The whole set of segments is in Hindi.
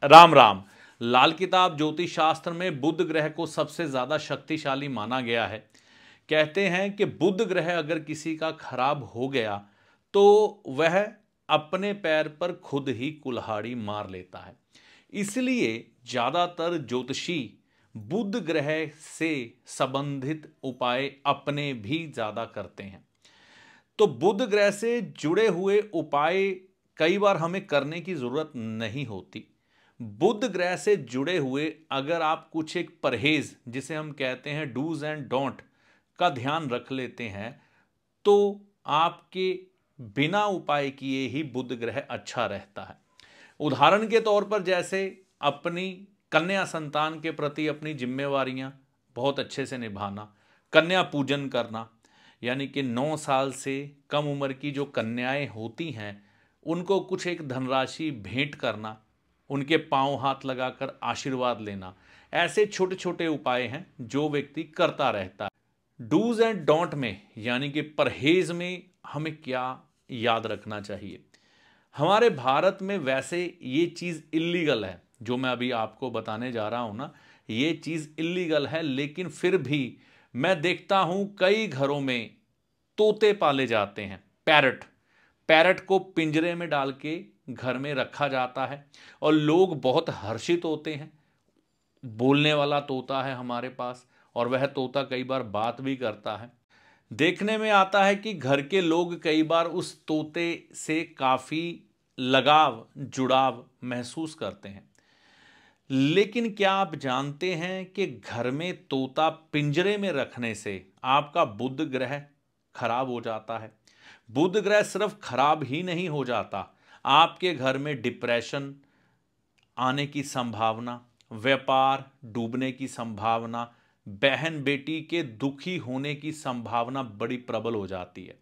राम राम। लाल किताब ज्योतिष शास्त्र में बुध ग्रह को सबसे ज्यादा शक्तिशाली माना गया है। कहते हैं कि बुध ग्रह अगर किसी का खराब हो गया तो वह अपने पैर पर खुद ही कुल्हाड़ी मार लेता है। इसलिए ज्यादातर ज्योतिषी बुध ग्रह से संबंधित उपाय अपने भी ज्यादा करते हैं। तो बुध ग्रह से जुड़े हुए उपाय कई बार हमें करने की जरूरत नहीं होती। बुध ग्रह से जुड़े हुए अगर आप कुछ एक परहेज जिसे हम कहते हैं डूज एंड डोंट का ध्यान रख लेते हैं तो आपके बिना उपाय किए ही बुध ग्रह अच्छा रहता है। उदाहरण के तौर पर जैसे अपनी कन्या संतान के प्रति अपनी जिम्मेवारियां बहुत अच्छे से निभाना, कन्या पूजन करना, यानी कि 9 साल से कम उम्र की जो कन्याएं होती हैं उनको कुछ एक धनराशि भेंट करना, उनके पांव हाथ लगाकर आशीर्वाद लेना, ऐसे छोटे छोटे उपाय हैं जो व्यक्ति करता रहता है। डूज एंड डोंट में यानी कि परहेज में हमें क्या याद रखना चाहिए। हमारे भारत में वैसे ये चीज़ इल्लीगल है, जो मैं अभी आपको बताने जा रहा हूं ना, ये चीज़ इल्लीगल है, लेकिन फिर भी मैं देखता हूं कई घरों में तोते पाले जाते हैं। पैरट पैरट को पिंजरे में डाल के घर में रखा जाता है और लोग बहुत हर्षित होते हैं। बोलने वाला तोता है हमारे पास और वह तोता कई बार बात भी करता है। देखने में आता है कि घर के लोग कई बार उस तोते से काफी लगाव जुड़ाव महसूस करते हैं। लेकिन क्या आप जानते हैं कि घर में तोता पिंजरे में रखने से आपका बुध ग्रह खराब हो जाता है। बुध ग्रह सिर्फ खराब ही नहीं हो जाता, आपके घर में डिप्रेशन आने की संभावना, व्यापार डूबने की संभावना, बहन बेटी के दुखी होने की संभावना बड़ी प्रबल हो जाती है।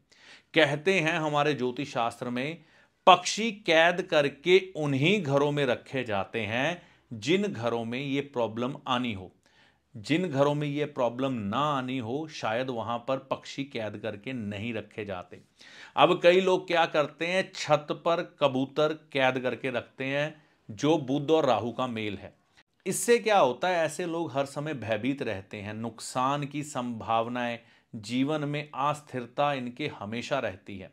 कहते हैं हमारे ज्योतिष शास्त्र में पक्षी कैद करके उन्हीं घरों में रखे जाते हैं जिन घरों में ये प्रॉब्लम आनी हो। जिन घरों में ये प्रॉब्लम ना आनी हो शायद वहां पर पक्षी कैद करके नहीं रखे जाते। अब कई लोग क्या करते हैं, छत पर कबूतर कैद करके रखते हैं जो बुध और राहु का मेल है। इससे क्या होता है, ऐसे लोग हर समय भयभीत रहते हैं, नुकसान की संभावनाएं, जीवन में अस्थिरता इनके हमेशा रहती है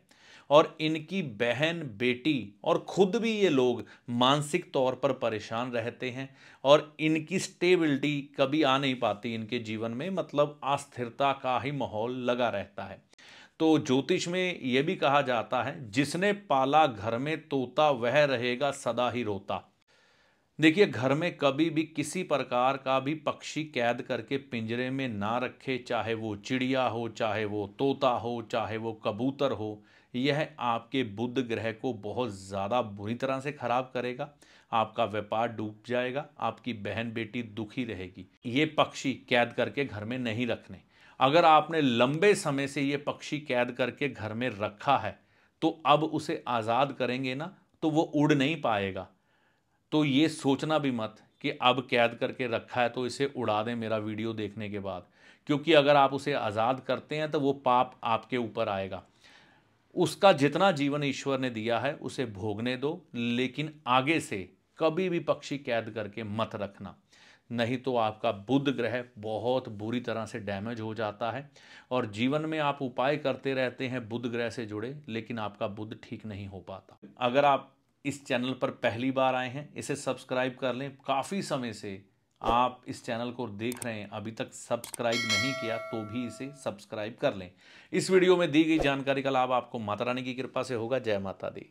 और इनकी बहन बेटी और खुद भी ये लोग मानसिक तौर पर परेशान रहते हैं और इनकी स्टेबिलिटी कभी आ नहीं पाती इनके जीवन में, मतलब अस्थिरता का ही माहौल लगा रहता है। तो ज्योतिष में यह भी कहा जाता है जिसने पाला घर में तोता वह रहेगा सदा ही रोता। देखिए, घर में कभी भी किसी प्रकार का भी पक्षी कैद करके पिंजरे में ना रखे, चाहे वो चिड़िया हो, चाहे वो तोता हो, चाहे वो कबूतर हो। यह आपके बुध ग्रह को बहुत ज़्यादा बुरी तरह से खराब करेगा। आपका व्यापार डूब जाएगा, आपकी बहन बेटी दुखी रहेगी। ये पक्षी कैद करके घर में नहीं रखने। अगर आपने लंबे समय से ये पक्षी कैद करके घर में रखा है तो अब उसे आज़ाद करेंगे ना तो वो उड़ नहीं पाएगा। तो ये सोचना भी मत कि अब कैद करके रखा है तो इसे उड़ा दें मेरा वीडियो देखने के बाद, क्योंकि अगर आप उसे आज़ाद करते हैं तो वो पाप आपके ऊपर आएगा। उसका जितना जीवन ईश्वर ने दिया है उसे भोगने दो, लेकिन आगे से कभी भी पक्षी कैद करके मत रखना, नहीं तो आपका बुध ग्रह बहुत बुरी तरह से डैमेज हो जाता है और जीवन में आप उपाय करते रहते हैं बुध ग्रह से जुड़े, लेकिन आपका बुध ठीक नहीं हो पाता। अगर आप इस चैनल पर पहली बार आए हैं इसे सब्सक्राइब कर लें। काफ़ी समय से आप इस चैनल को देख रहे हैं, अभी तक सब्सक्राइब नहीं किया तो भी इसे सब्सक्राइब कर लें। इस वीडियो में दी गई जानकारी का लाभ आपको माता रानी की कृपा से होगा। जय माता दी।